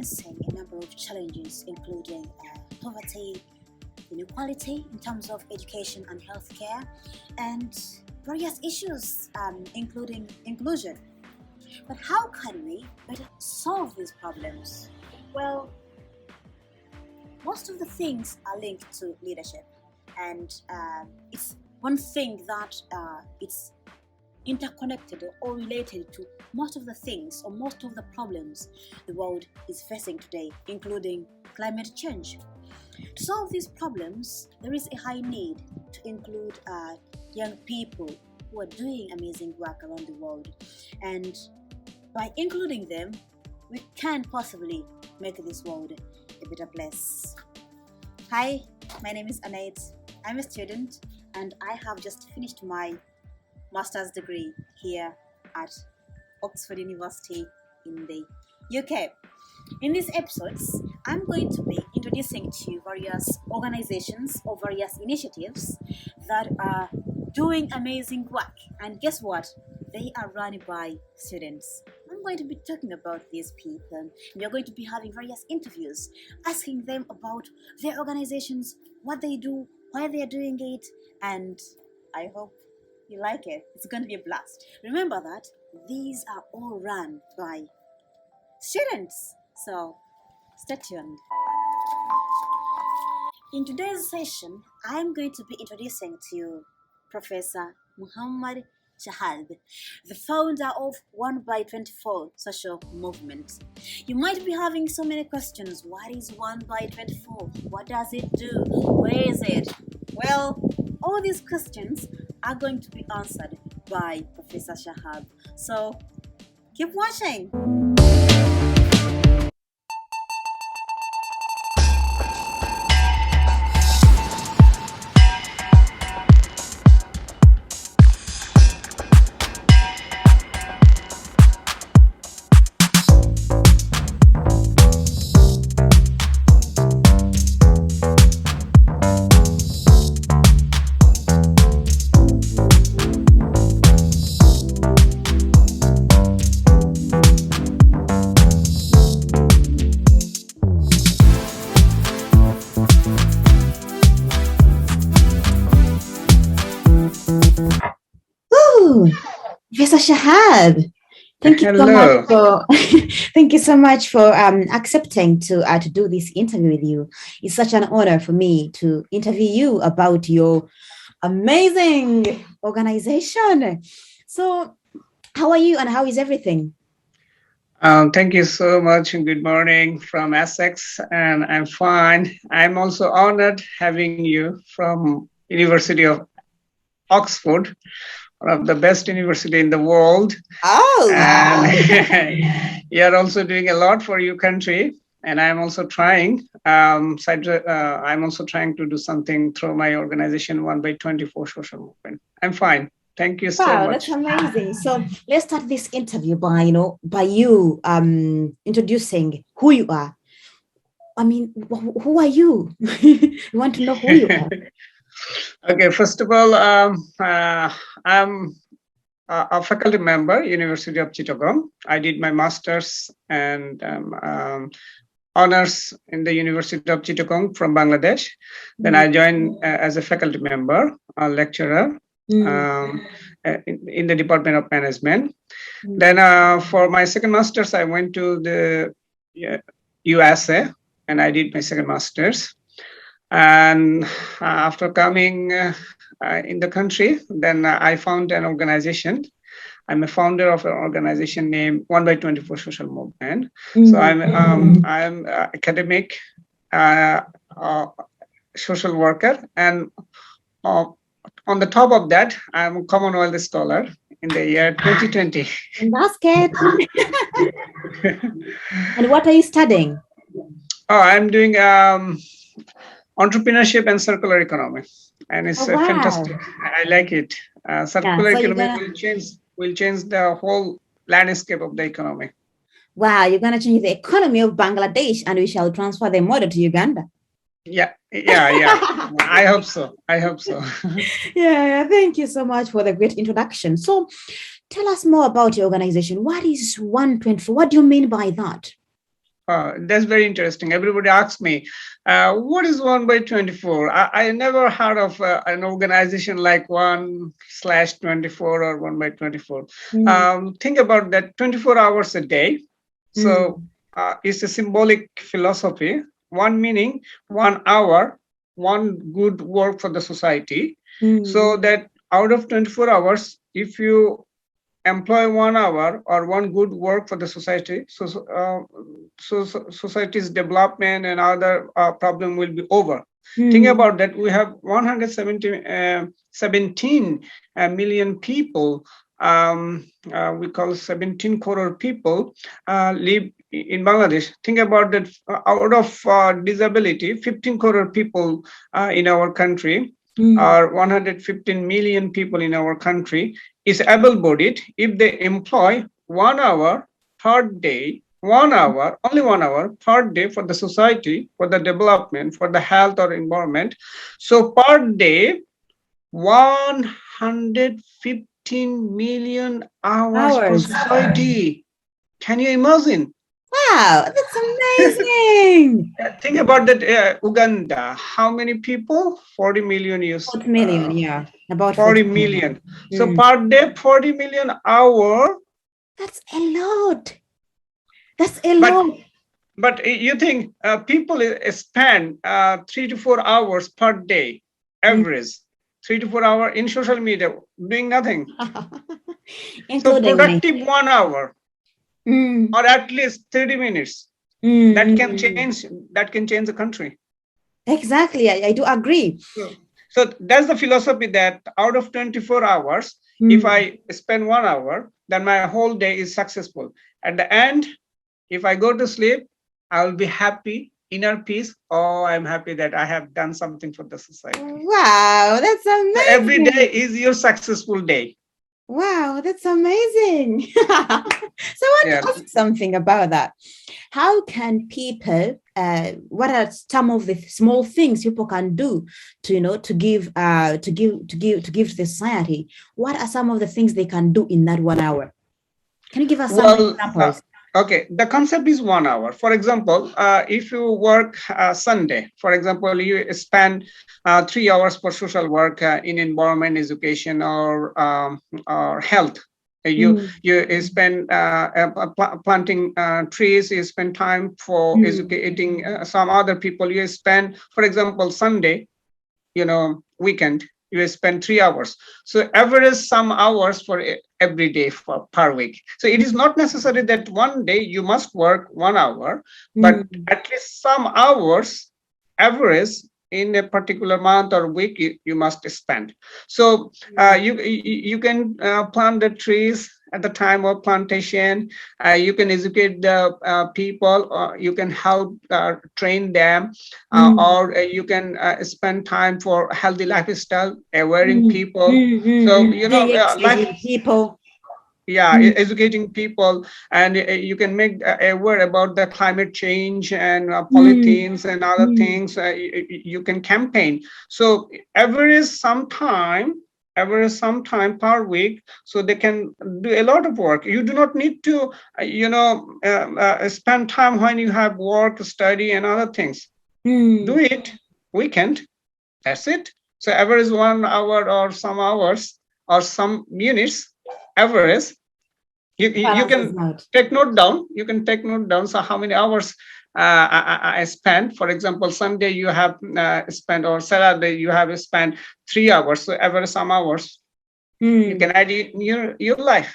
experiencing a number of challenges, including poverty, inequality in terms of education and healthcare, and various issues, including inclusion. But how can we better solve these problems? Well, most of the things are linked to leadership, and it's one thing that it's interconnected or related to most of the things or most of the problems the world is facing today, including climate change. To solve these problems, there is a high need to include young people who are doing amazing work around the world. And by including them, we can possibly make this world a better place. Hi, my name is Annette. I'm a student and I have just finished my master's degree here at Oxford University in the UK. In these episodes, I'm going to be introducing to you various organizations or various initiatives that are doing amazing work. And guess what? They are run by students. I'm going to be talking about these people. We are going to be having various interviews, asking them about their organizations, what they do, why they are doing it, and I hope you like it. It's going to be a blast. Remember that these are all run by students. So stay tuned. In today's session, I'm going to be introducing to you Professor Muhammad Shahab, the founder of 1by24 social movement. You might be having so many questions. What is 1by24? What does it do? Where is it? Well, all these questions are going to be answered by Professor Shahab. So keep watching. Professor Shahab, thank you so much for thank you so much for accepting to do this interview with you. It's such an honor for me to interview you about your amazing organization. So, how are you and how is everything? Thank you so much and good morning from Essex, and I'm fine. I'm also honored having you from University of Oxford, one of the best university in the world. Oh, and you're also doing a lot for your country, and I'm also trying. I'm also trying to do something through my organization 1by24 social movement. I'm fine. Thank you so much. Wow, that's amazing. So let's start this interview by you introducing who you are. I mean, who are you? We want to know who you are. Okay, first of all, I'm a faculty member, University of Chittagong. I did my master's and honors in the University of Chittagong from Bangladesh. Then I joined as a faculty member, a lecturer in the Department of Management. Then for my second master's, I went to the USA and I did my second master's. And after coming in the country, then I found an organization. I'm a founder of an organization named 1by24 Social Movement. So I'm academic, social worker, and on the top of that, I'm a Commonwealth scholar in the year 2020. Basket. And what are you studying? Oh, I'm doing entrepreneurship and circular economy, and it's fantastic. I like it. Circular economy will change the whole landscape of the economy. Wow, you're gonna change the economy of Bangladesh, and we shall transfer the model to Uganda. Yeah. I hope so. Yeah. Thank you so much for the great introduction. So, tell us more about your organization. What is 124? What do you mean by that? That's very interesting. Everybody asks me, what is 1 by 24? I never heard of an organization like 1/24 or 1 by 24. Mm. Think about that 24 hours a day. So Mm. it's a symbolic philosophy. One meaning, 1 hour, one good work for the society. So Mm. that out of 24 hours, if you employ 1 hour or one good work for the society, so society's development and other problem will be over. Think Mm. about that. We have 17 million people. We call 17 crore people live in Bangladesh. Think about that. Out of disability, 15 crore people in our country, Mm. or 115 million people in our country is able-bodied. If they employ 1 hour per day, 1 hour, only 1 hour per day for the society, for the development, for the health or environment. So per day, 115 million hours for Hours. society. Can you imagine? Wow, that's amazing. Think about that. Uganda, how many people? 40 million use. 40 million, yeah. About 40 40 million. So Mm. per day, 40 million hour. That's a lot. That's a But lot. but you think people spend 3 to 4 hours per day, Mm. average 3 to 4 hour in social media doing nothing. So Including me. productive 1 hour Mm. or at least 30 minutes Mm, that mm, can mm. change the country. Exactly. I do agree. So that's the philosophy that out of 24 hours, if Mm. I spend 1 hour, then my whole day is successful. At the end, if I go to sleep, I will be happy, inner peace. Oh, I'm happy that I have done something for the society. Wow, that's So every day amazing. is your successful day. Wow, that's amazing. So I want Yeah. to ask something about that. How can people, what are some of the small things people can do to, to give to the society? What are some of the things they can do in that 1 hour? Can you give us some Well, examples? okay, the concept is 1 hour. For example, if you work Sunday, for example, you spend 3 hours for social work in environment, education, or health. You spend planting trees. You spend time for educating some other people. You spend, for example, Sunday, weekend, you spend 3 hours. So average some hours for every day for per week. So it is not necessary that one day you must work 1 hour, but at least some hours average in a particular month or week you must spend. So you can plant the trees at the time of plantation. You can educate the people, or you can help train them, or you can spend time for healthy lifestyle, awareing people. So life, Educating people. educating people, and you can make aware about the climate change and polythenes and other things. You can campaign. So every some time per week, so they can do a lot of work. You do not need to spend time when you have work, study, and other things. Do it weekend. That's it. So average 1 hour or some hours or some minutes average. You can take note down. You can take note down. So how many hours I spent? For example, Sunday you have spent, or Saturday you have spent 3 hours. So every some hours you can add in your life.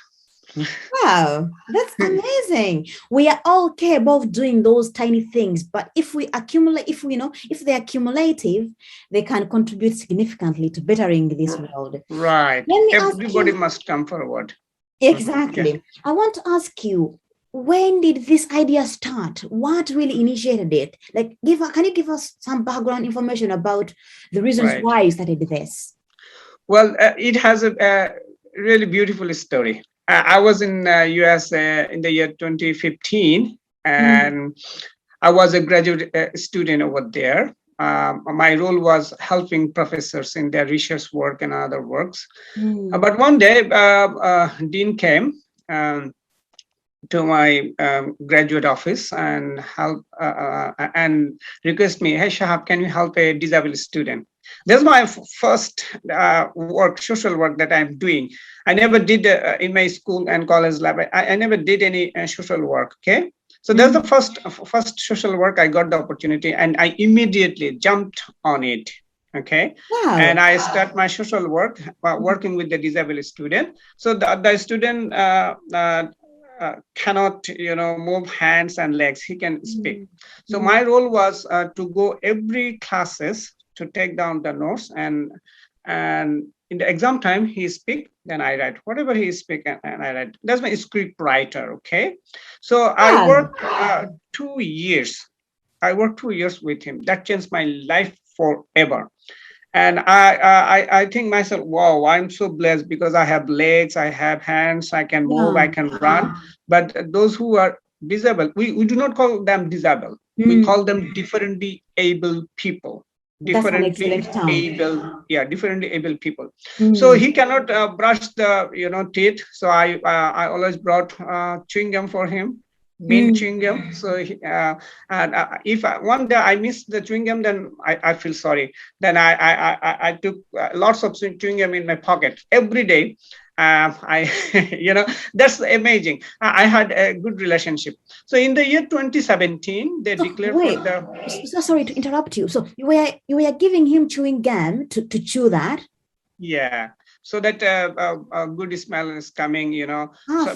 Wow, that's amazing. We are all capable of doing those tiny things, but if we accumulate, if they're accumulative, they can contribute significantly to bettering this world. Right. Everybody must come forward. Exactly. Yeah. I want to ask you, when did this idea start? What really initiated it? Like, can you give us some background information about the reasons why you started this? Well, it has a really beautiful story. I was in US in the year 2015, and I was a graduate student over there. My role was helping professors in their research work and other works. But one day, Dean came. to my graduate office and help and request me, hey Shahab, can you help a disabled student? That's my first work, social work that I'm doing. I never did in my school and college lab. I never did any social work. Okay, so that's the first social work I got the opportunity, and I immediately jumped on it. Okay, Wow. and I start my social work working with the disabled student. So the student cannot move hands and legs, he can speak. So my role was to go every classes to take down the notes, and in the exam time he speak, then I write whatever he speak, and I write. That's my script writer. Okay, so I worked 2 years. I worked 2 years with him. That changed my life forever. And I think myself, wow, I'm so blessed because I have legs, I have hands, I can move, I can run. But those who are disabled, we do not call them disabled. We call them differently able people. Differently able people. So he cannot brush the teeth. So I always brought chewing gum for him. Chewing gum. So and if one day I miss the chewing gum, then I feel sorry. Then I took lots of chewing gum in my pocket every day. I that's amazing. I had a good relationship. So in the year 2017, they declared for the. So sorry to interrupt you. So you were giving him chewing gum to chew that. Yeah. So that a good smell is coming, so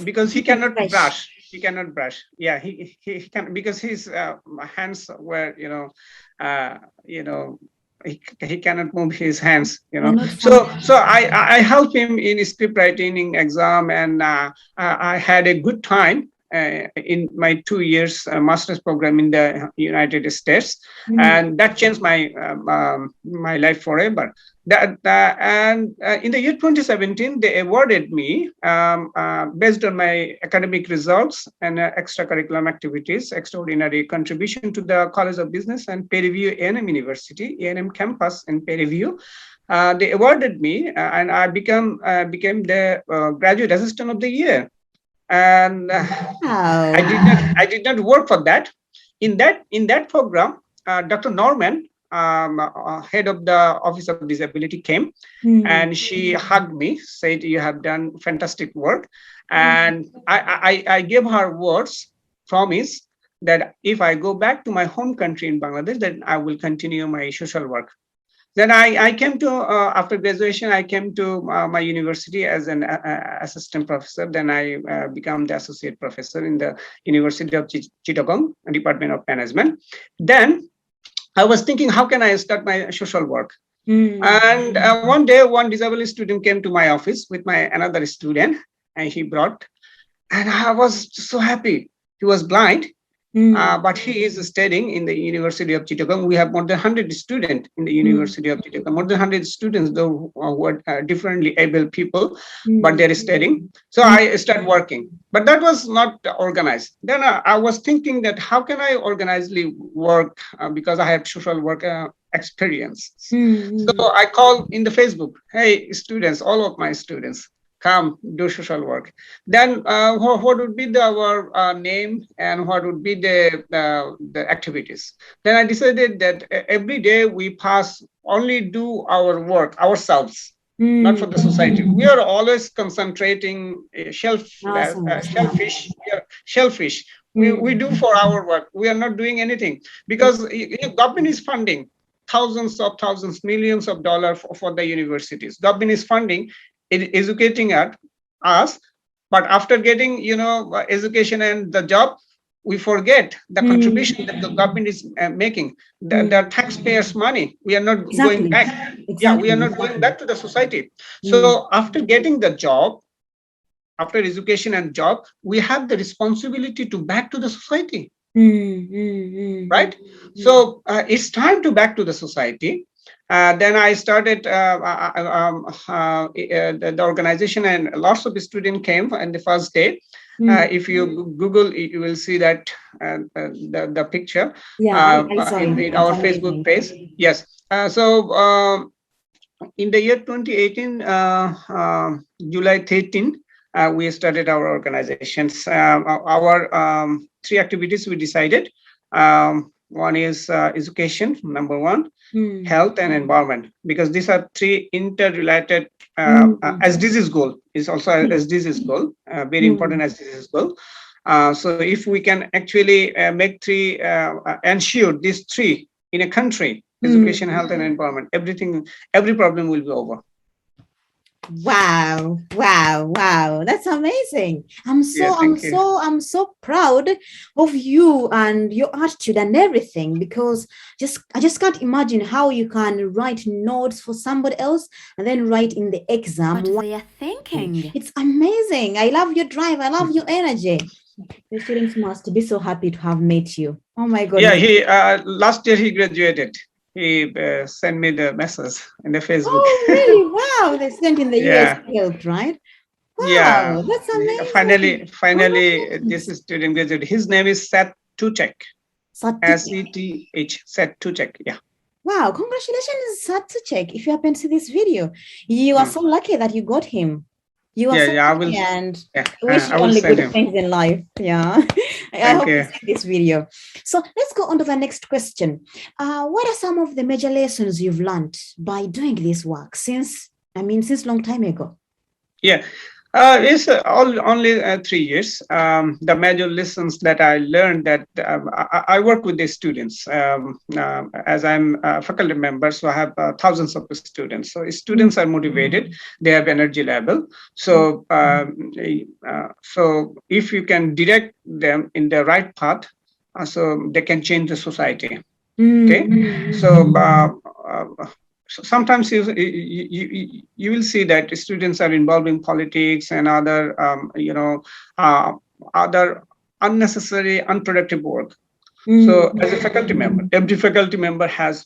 because he cannot brush. He cannot brush. Yeah, he can, because his hands were, he cannot move his hands, So I helped him in script writing exam, and I had a good time in my 2 years master's program in the United States, and that changed my my life forever. And in the year 2017, they awarded me based on my academic results and extracurricular activities, extraordinary contribution to the College of Business and Periview A&M University, A&M campus in Periview. They awarded me, and I became the graduate assistant of the year. And I did not work for that. In that program, Dr. Norman, head of the Office of Disability, came and she hugged me, said, "You have done fantastic work." And I gave her words, promise, that if I go back to my home country in Bangladesh, then I will continue my social work. Then I came to, after graduation, I came to my university as an assistant professor. Then I became the associate professor in the University of Chittagong, Department of Management. Then I was thinking, how can I start my social work? And one day, one disabled student came to my office with another student, and he brought, and I was so happy. He was blind, but he is studying in the University of Chittagong. We have more than 100 students in the University of Chittagong, more than 100 students, though, who are differently able people, but they're studying. So I started working, but that was not organized. Then I was thinking that how can I organizedly work because I have social work experience. So I called in the Facebook, hey, students, all of my students, come do social work. Then what would be our name and what would be the activities? Then I decided that every day we only do our work ourselves, not for the society. We are always concentrating shellfish. We do for our work. We are not doing anything because government is funding thousands, millions of dollars for the universities. Government is funding, educating us, but after getting education and the job, we forget the contribution that the government is making, the taxpayers' money. We are not going back. Yeah, we are not going back to the society. So after getting the job, after education and job, we have the responsibility to back to the society, right? So it's time to back to the society. Then I started the organization, and lots of students came on the first day. If you Google, you will see that the picture in our Facebook page. Yes. So in the year 2018, July 13, we started our organizations. Our three activities we decided. One is education, number one, health and environment, because these are three interrelated. As disease goal is also as disease goal, very important as disease goal. So if we can actually make three, ensure these three in a country, education, health, and environment, every problem will be over. Wow, that's amazing. I'm so proud of you and your attitude and everything, because I just can't imagine how you can write notes for somebody else and then write in the exam what they are thinking. It's amazing. I love your drive. I love your energy. The students must be so happy to have met you. Oh my God. Yeah, he last year he graduated. He sent me the message in the Facebook. Oh, really? Wow. They sent in the US help, right? Wow, yeah, that's amazing. Finally, this student graduated. His name is Seth Tuchek. S-E-T-H, Seth Tuchek. Yeah. Wow, congratulations, Seth Tuchek. If you happen to see this video, you are so lucky that you got him. You are so lucky, and I wish you only good things in life. Yeah. I hope you see this video. So let's go on to the next question. What are some of the major lessons you've learned by doing this work since long time ago? Yeah. It's only 3 years. The major lessons that I learned that I work with the students as I'm a faculty member, so I have thousands of students. So students are motivated, they have energy level. So so if you can direct them in the right path, so they can change the society. Okay, so. Sometimes you will see that students are involved in politics and other other unnecessary, unproductive work. So as a faculty member, every faculty member has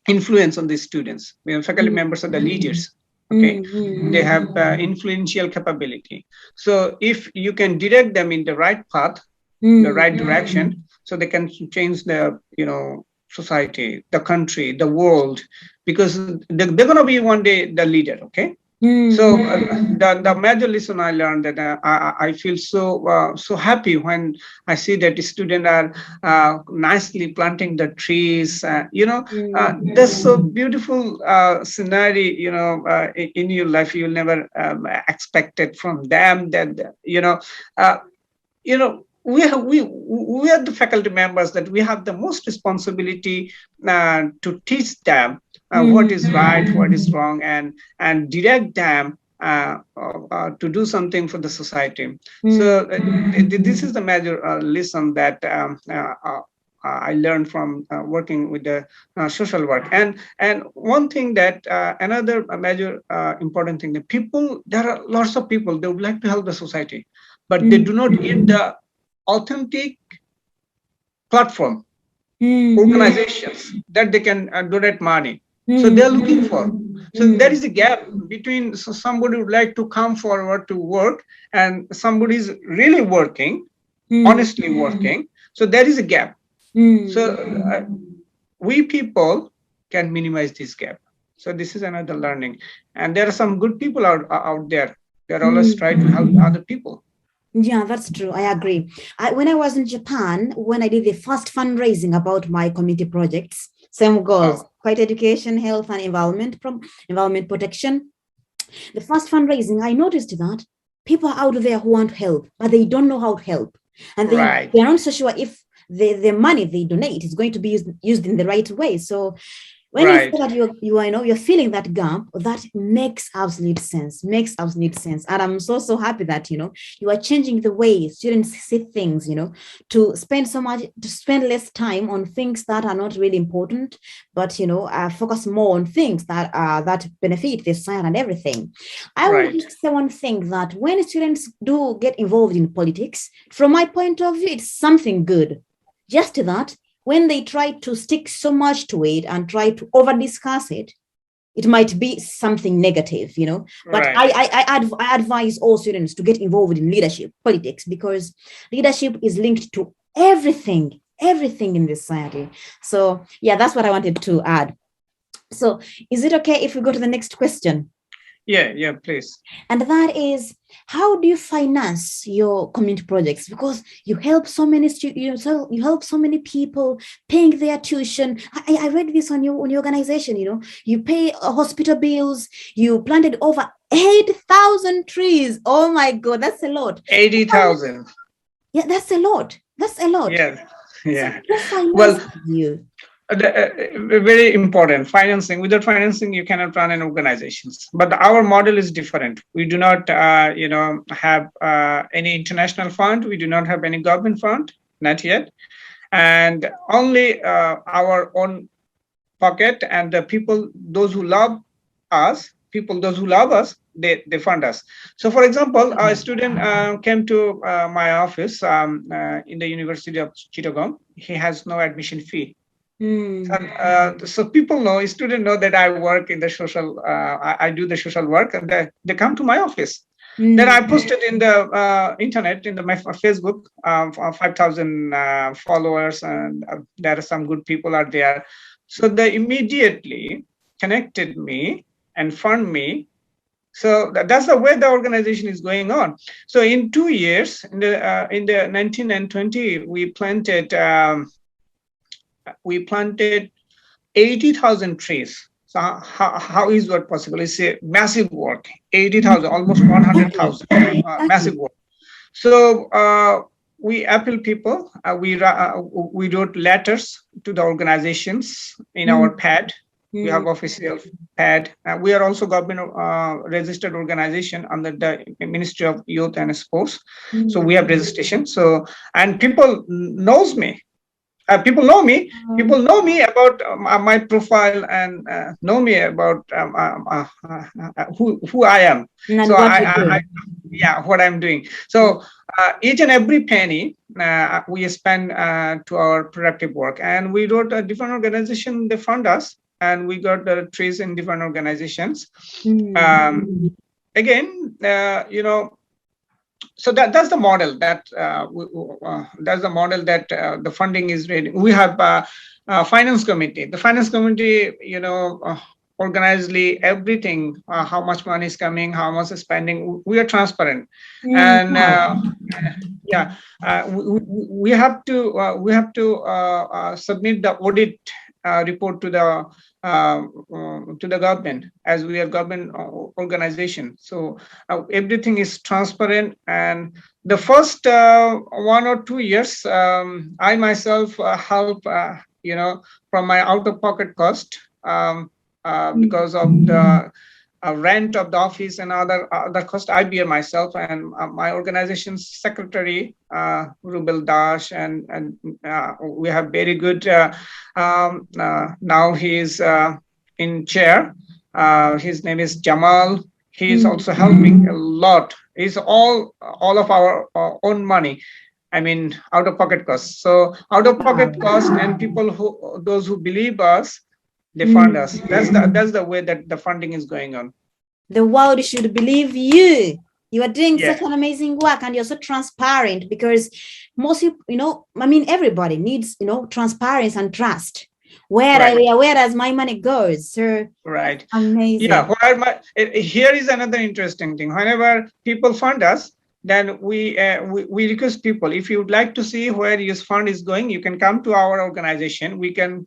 influence on these students. Faculty members are the leaders. Okay, they have influential capability. So if you can direct them in the right path, the right direction, so they can change the society, the country, the world, because they're going to be one day the leader. Okay, so the major lesson I learned that I feel so happy when I see that the students are nicely planting the trees. That's so beautiful scenario. In your life, you'll never expect it from them. That we are the faculty members that we have the most responsibility to teach them what is right, what is wrong, and direct them to do something for the society. So this is the major lesson that I learned from working with the social work. And one thing that another major important thing, that there are lots of people, they would like to help the society, but they do not get the authentic platform, organizations that they can donate money. So they're looking for. So there is a gap between somebody would like to come forward to work and somebody is really working, honestly working. So there is a gap. So we people can minimize this gap. So this is another learning. And there are some good people out there. They're always trying to help other people. Yeah, that's true. I agree. When I was in Japan, when I did the first fundraising about my community projects, same goals, quality education, health, and environment protection. The first fundraising, I noticed that people are out there who want help, but they don't know how to help. And they're not so sure if the money they donate is going to be used in the right way. So when you say that you're feeling that gap, that makes absolute sense. And I'm so happy that you are changing the way students see things, to spend less time on things that are not really important, but focus more on things that benefit the society and everything. I would say one thing, that when students do get involved in politics, from my point of view, it's something good. Just that when they try to stick so much to it and try to over discuss it, it might be something negative, But I advise all students to get involved in leadership, politics, because leadership is linked to everything in this society. So yeah, that's what I wanted to add. So is it okay if we go to the next question? Yeah, please. And that is, how do you finance your community projects? Because you help so many you help so many people paying their tuition. I read this on your organization. You pay hospital bills. You planted over 8,000 trees. Oh my God, that's a lot. 80,000. Yeah, that's a lot. That's a lot. Yeah. So who finances Well, you? very important. Financing. Without financing, you cannot run an organizations. But our model is different. We do not, have any international fund. We do not have any government fund, not yet, and only our own pocket and the people, those who love us, they fund us. So, for example, a student came to my office in the University of Chittagong. He has no admission fee. So people know, students know that I work in the social, I do the social work, and they come to my office. Then I posted in the internet, in my Facebook, 5,000 followers, and there are some good people are there. So they immediately connected me and fund me. So that's the way the organization is going on. So in 2 years, in the 19 and 20, we planted 80,000 trees. So how is that possible? It's a massive work. 80,000, almost 100,000, massive work. So we appeal people. We wrote letters to the organizations in our pad. We have official pad. We are also government registered organization under the Ministry of Youth and Sports. So we have registration. So, and people knows me. People know me. People know me about my profile and know me about who I am. And so what what I'm doing. So each and every penny we spend to our productive work, and we wrote a different organization. They fund us, and we got the trees in different organizations. Again, so that's the model that the funding is ready. We have a finance committee. The finance committee, organizedly everything, how much money is coming, how much is spending. We are transparent, and we have to submit the audit report to the government, as we are government organization. So everything is transparent. And the first 1 or 2 years, I myself help, from my out-of-pocket cost, because of the rent of the office and other cost I bear myself, and my organization's secretary, Rubel Dash, and we have very good. Now he is in chair. His name is Jamal. He is also helping a lot. It's all of our own money. I mean, out-of-pocket costs. So out-of-pocket costs, and those who believe us, they fund us. That's the way that the funding is going on. The world should believe you. You are doing such an amazing work, and you're so transparent, because most people, everybody needs, transparency and trust. Where does my money goes? So right. Amazing. Yeah. Here is another interesting thing. Whenever people fund us, then we request people, if you would like to see where your fund is going, you can come to our organization. We can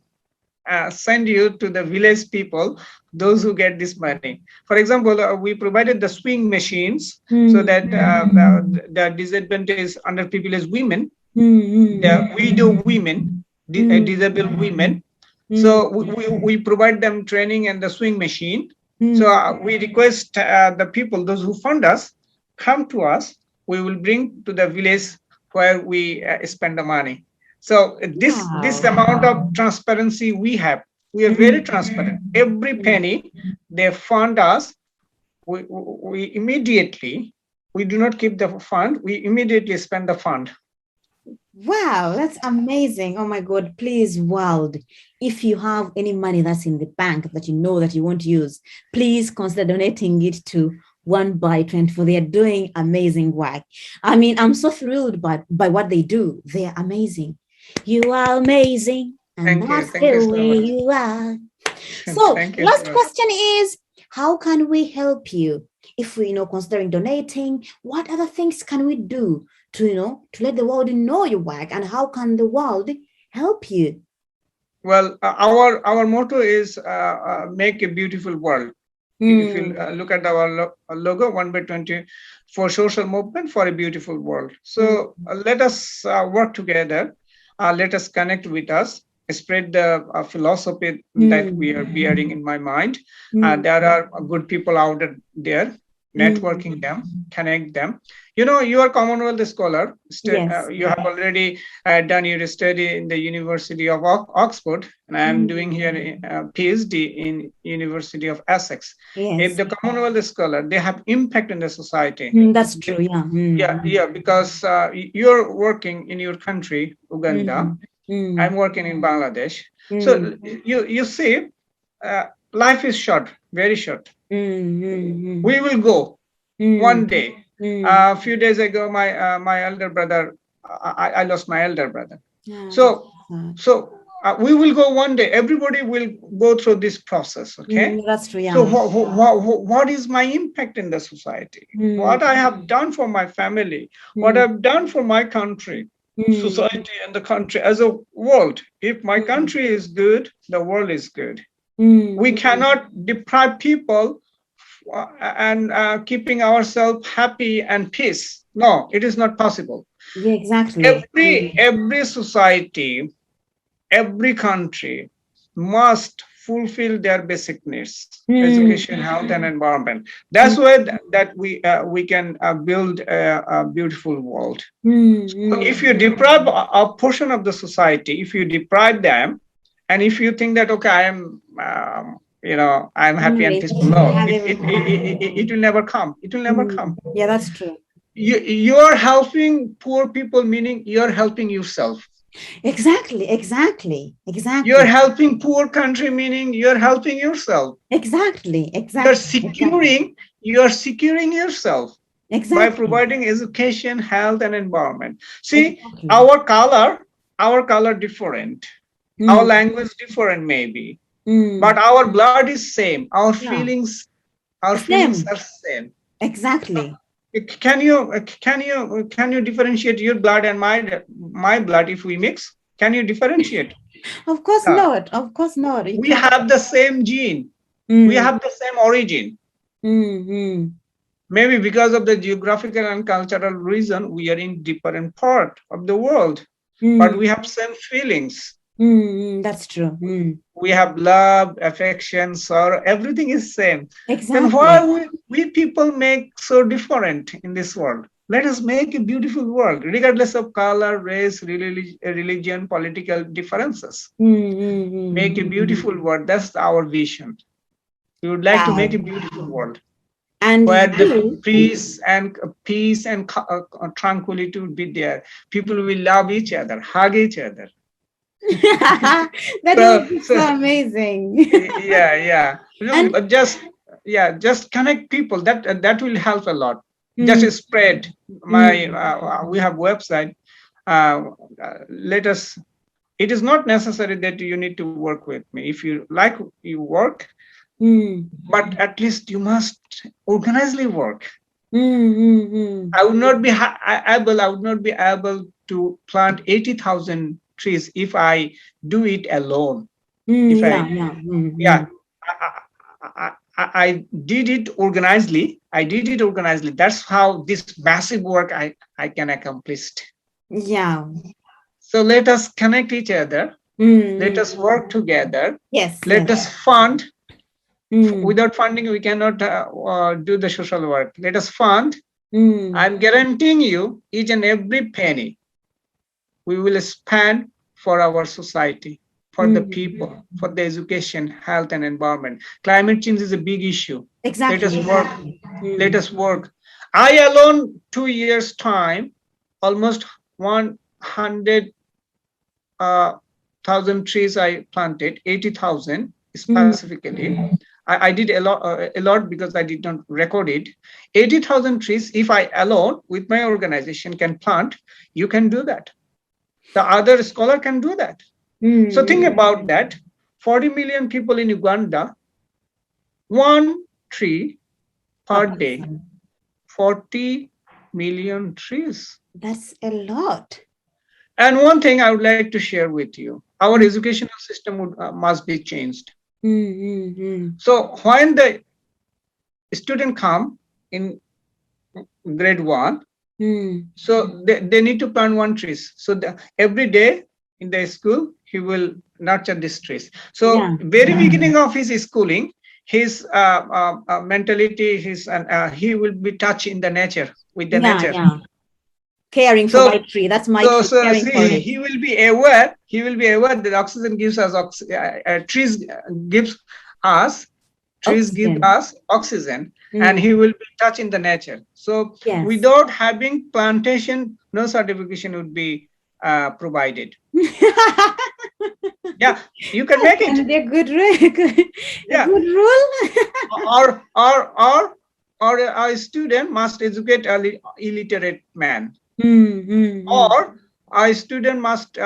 send you to the village people, those who get this money. For example, we provided the swing machines so that the disadvantaged, underprivileged women, the widow women, disabled women. So we provide them training and the swing machine. So we request the people, those who fund us, come to us. We will bring to the village where we spend the money. So this amount of transparency we have. We are very transparent. Every penny they fund us, we immediately, we do not keep the fund. We immediately spend the fund. Wow, that's amazing. Oh my God, please, world, if you have any money that's in the bank that you know that you won't use, please consider donating it to One by 24. They are doing amazing work. I mean, I'm so thrilled by what they do. They are amazing. You are amazing. And that's the way you are. So last question is, how can we help you? If we, considering donating, what other things can we do to, to let the world know your work, and how can the world help you? Well, our motto is make a beautiful world. If you look at our logo, 1/20 for social movement for a beautiful world. So let us work together. Let us connect with us. Spread the philosophy that we are bearing in my mind. There are good people out there. Networking them, connect them. You are Commonwealth scholar. Yes. You have already done your study in the University of Oxford, and I am doing here a PhD in University of Essex. If Yes. the Commonwealth scholar, they have impact in the society. That's true. Yeah. Yeah, because you're working in your country, Uganda. I'm working in Bangladesh. So you see, life is short, very short. We will go one day. A few days ago, my elder brother, I lost my elder brother. Yeah, So we will go one day. Everybody will go through this process. Okay. that's true. Yeah. So what is my impact in the society? What I have done for my family? What I've done for my country? Society and the country as a world. If my country is good, the world is good. We cannot deprive people and keeping ourselves happy and peace. No, it is not possible. Yeah, exactly. Every society, every country must fulfill their basic needs: education, health, and environment. That's why that we can build a beautiful world. So if you deprive a portion of the society, if you deprive them, and if you think that, okay, I am I'm happy and peaceful, no, it will never come. It will never come. Yeah, that's true. You're helping poor people, meaning you're helping yourself. Exactly. You're helping poor country, meaning you're helping yourself. Exactly. You're securing yourself by providing education, health, and environment. See, our color different, our language different maybe, but our blood is same. Our feelings are same. Exactly. Can you differentiate your blood and my blood if we mix? Can you differentiate? Of course not. Of course not. We have the same gene. We have the same origin. Maybe because of the geographical and cultural reason, we are in different part of the world, but we have same feelings. That's true. We have love, affection, sorrow. Everything is same. Exactly. Then why we people make so different in this world? Let us make a beautiful world, regardless of color, race, religion, political differences. Make a beautiful world. That's our vision. We would like to make a beautiful world, and where the peace and tranquility would be there. People will love each other, hug each other. That would be so amazing. Yeah. Just connect people. That will help a lot. Just spread we have website. Let us. It is not necessary that you need to work with me. If you like, you work, but at least you must organizely work. I would not be able to plant 80,000 trees if I do it alone. I did it organizedly. That's how this massive work I can accomplish. Yeah. So let us connect each other. Let us work together. Yes. Let us fund. Without funding, we cannot do the social work. Let us fund. I'm guaranteeing you, each and every penny we will spend for our society, for the people, for the education, health, and environment. Climate change is a big issue. Exactly. Let us work. Let us work. I alone, 2 years time, almost 100,000 trees I planted, 80,000 specifically. I did a lot because I did not record it. 80,000 trees, if I alone with my organization can plant, you can do that. The other scholar can do that. So think about that. 40 million people in Uganda, 1 tree per Per day. person. 40 million trees. That's a lot. And one thing I would like to share with you, our Mm. educational system must be changed. Mm. So when the student come in grade 1, Mm. so they need to plant one trees. So every day in the school, he will nurture these trees. So Yeah. very beginning of his schooling, his mentality, he will be touch in the nature, with the Yeah, nature. yeah. Caring for So my tree. That's my tree. so Caring for see, it. he will be aware. He will be aware that oxygen gives us trees gives us trees give Oxygen. us oxygen, and Mm. he will be touch in the nature. So Yes. without having plantation, no certification would be provided. Yeah, you can make it. And a good rule. A Yeah, good rule. or a student must educate a illiterate man, Mm. or a student must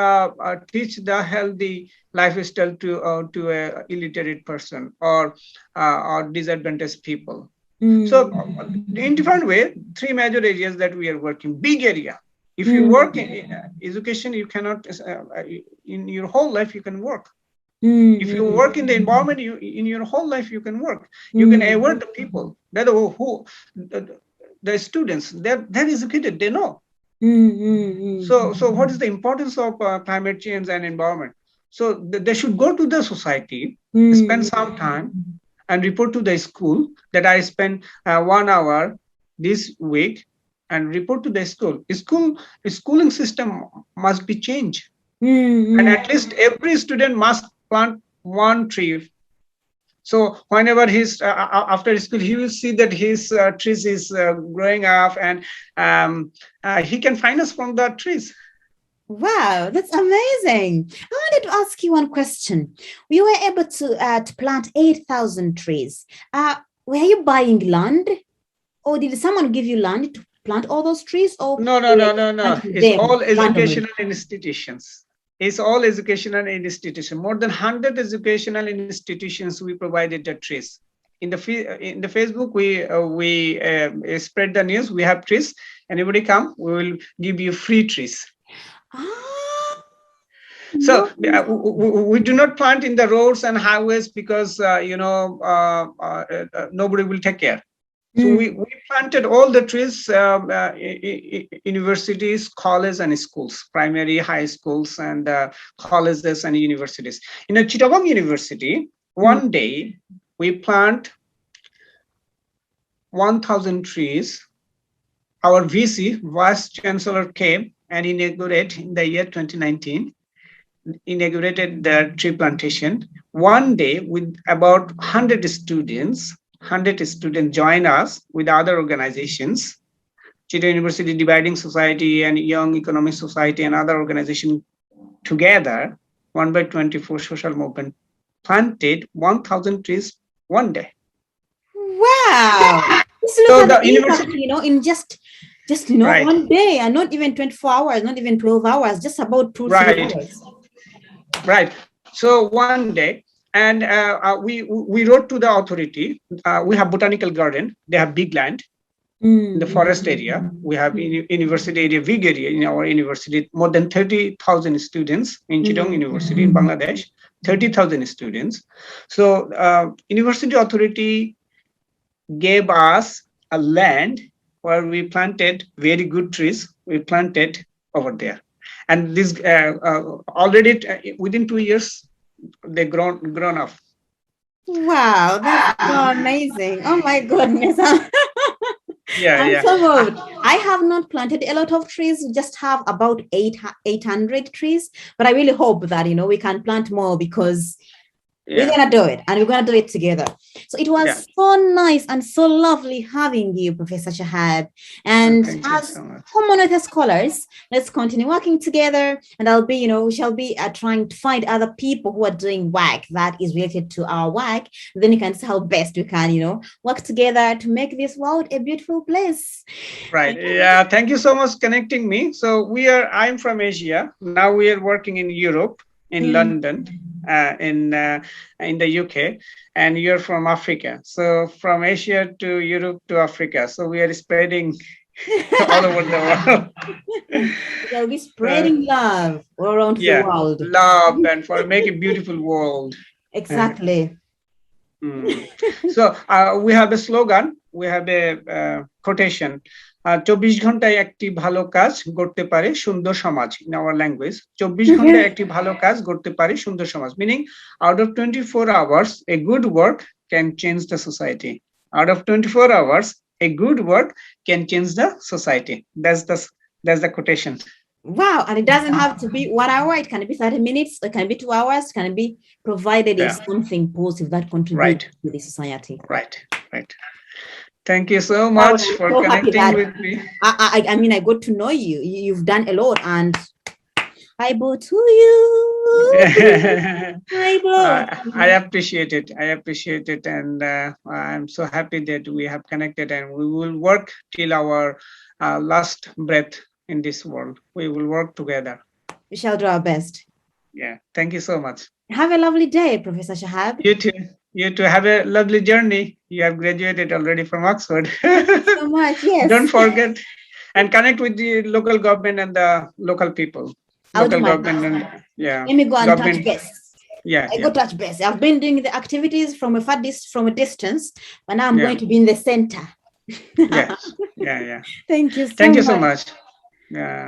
teach the healthy lifestyle to a illiterate person, or disadvantaged people. So in different way, three major areas that we are working, big area. If you work in education, you cannot in your whole life you can work. If you work in the environment, you in your whole life you can work. You can aware the people that who the students, they're educated, they know. So what is the importance of climate change and environment? So they should go to the society, spend some time, and report to the school that I spent 1 hour this week, and report to the school. Schooling system must be changed, and at least every student must plant one tree. So whenever he's after school, he will see that his trees is growing up, and he can finance from the trees. Wow, that's amazing. I wanted to ask you one question. We were able to plant 8,000 trees. Were you buying land, or did someone give you land to plant all those trees? Or No. It's all educational institutions. It's all educational institutions. More than 100 educational institutions we provided the trees. In the Facebook, we spread the news. We have trees. Anybody come, we will give you free trees. So we do not plant in the roads and highways because nobody will take care. So we planted all the trees, universities, colleges, and schools, primary, high schools, and colleges and universities. In a Chittagong University, one day we plant 1,000 trees. Our VC, Vice Chancellor, came and inaugurated in the year 2019. Inaugurated the tree plantation. One day with about 100 students. 100 students join us with other organizations, Chittagong University Dividing Society and Young Economic Society and other organizations together, 1/24 social movement, planted 1,000 trees one day. Wow. Just look at the impact, in just right. One day, and not even 24 hours, not even 12 hours, just about 2-3 hours. Right. So one day, and we wrote to the authority. We have botanical garden. They have big land in the forest area. We have university area, big area in our university. More than 30,000 students in Chittagong University in Bangladesh. 30,000 students. So university authority gave us a land where we planted very good trees. We planted over there. And this already within 2 years, they grown up. Wow, that's so amazing! Oh my goodness! I'm so moved. I have not planted a lot of trees. We just have about 800 trees, but I really hope that we can plant more, because we're gonna do it, and we're gonna do it together. So it was so nice and so lovely having you, Professor Shahab. And as Commonwealth scholars, let's continue working together, and we shall be trying to find other people who are doing work that is related to our work. Then you can see how best we can, work together to make this world a beautiful place. Right. Yeah. Thank you so much for connecting me. So I'm from Asia. Now we are working in Europe, in London. in the UK, and you're from Africa. So from Asia to Europe to Africa. So we are spreading all over the world. They'll be spreading love all around the Yeah, world. love and for make a beautiful world. Exactly. Mm. So we have a slogan, we have a quotation. 24 ঘন্টায় একটি ভালো কাজ গড়তে পারে সুন্দর সমাজ. In our language, 24 ঘন্টায় একটি ভালো কাজ গড়তে পারে সুন্দর সমাজ. Meaning, out of 24 hours, a good work can change the society. Out of 24 hours, a good work can change the society. That's the quotation. Wow. And it doesn't have to be 1 hour. It can be 30 minutes. It can be 2 hours. It can be provided Yeah. is something positive that contributes Right. to the society. Right. Thank you so much I'm for so happy connecting that- with me. I mean, I got to know you. You've done a lot, and I bow to you. I bow. I appreciate it. And I'm so happy that we have connected, and we will work till our last breath in this world. We will work together. We shall do our best. Yeah. Thank you so much. Have a lovely day, Professor Shahab. You too. You too. Have a lovely journey. You have graduated already from Oxford. So much. Yes. Don't forget and connect with the local government and the local people. I'll do Local my government and yeah. Let me go and Government. touch base. Yeah. I go touch base. I've been doing the activities from a distance, but now I'm Yeah. going to be in the center. Yes. Yeah. Thank you Thank you so much. Yeah.